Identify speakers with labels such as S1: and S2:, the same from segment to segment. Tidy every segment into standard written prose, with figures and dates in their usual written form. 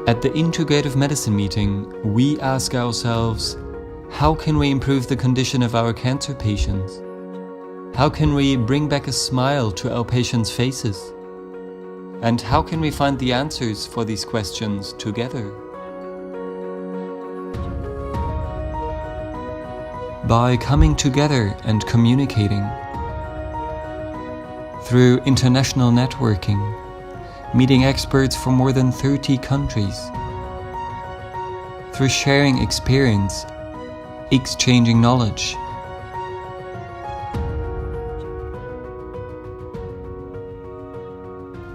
S1: At the Integrative Medicine meeting, we ask ourselves, how can we improve the condition of our cancer patients? How can we bring back a smile to our patients' faces? And how can we find the answers for these questions together? By coming together and communicating. Through international networking, meeting experts from more than 30 countries. Through sharing experience, exchanging knowledge.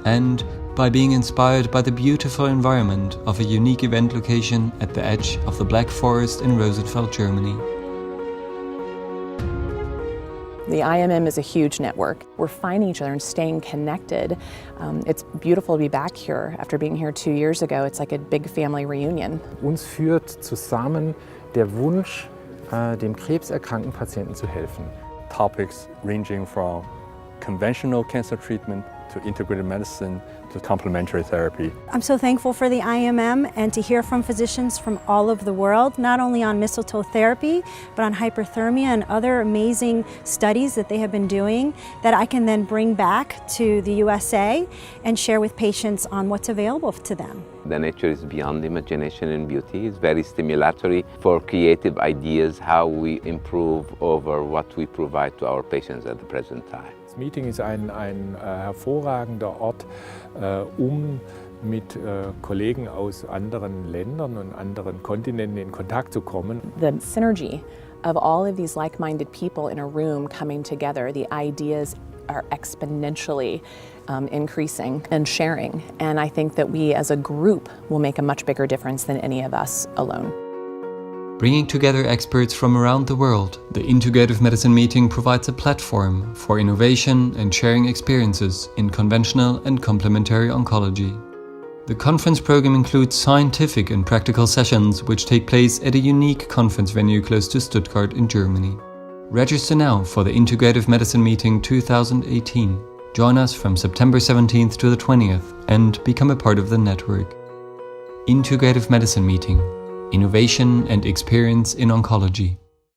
S1: And by being inspired by the beautiful environment of a unique event location at the edge of the Black Forest in Rosenfeld, Germany.
S2: The IMM is a huge network. We're finding each other and staying connected. It's beautiful to be back here. After being here 2 years ago, it's like a big family reunion.
S3: Uns führt zusammen der Wunsch, dem krebserkrankten Patienten zu helfen.
S4: Topics ranging from conventional cancer treatment to integrative medicine to complementary therapy.
S5: I'm so thankful for the IMM and to hear from physicians from all over the world, not only on mistletoe therapy, but on hyperthermia and other amazing studies that they have been doing that I can then bring back to the USA and share with patients on what's available to them.
S6: The nature is beyond imagination and beauty. It's very stimulatory for creative ideas, how we improve over what we provide to our patients at the present time.
S3: Das Meeting ist ein hervorragender Ort, mit Kollegen aus anderen Ländern und anderen Kontinenten in Kontakt zu kommen.
S2: The synergy of all of these like-minded people in a room coming together, the ideas are exponentially increasing and sharing. And I think that we as a group will make a much bigger difference than any of us alone.
S1: Bringing together experts from around the world, the Integrative Medicine meeting provides a platform for innovation and sharing experiences in conventional and complementary oncology. The conference program includes scientific and practical sessions which take place at a unique conference venue close to Stuttgart in Germany. Register now for the Integrative Medicine meeting 2018. Join us from September 17th to the 20th and become a part of the network. Integrative Medicine meeting. Innovation and experience in oncology.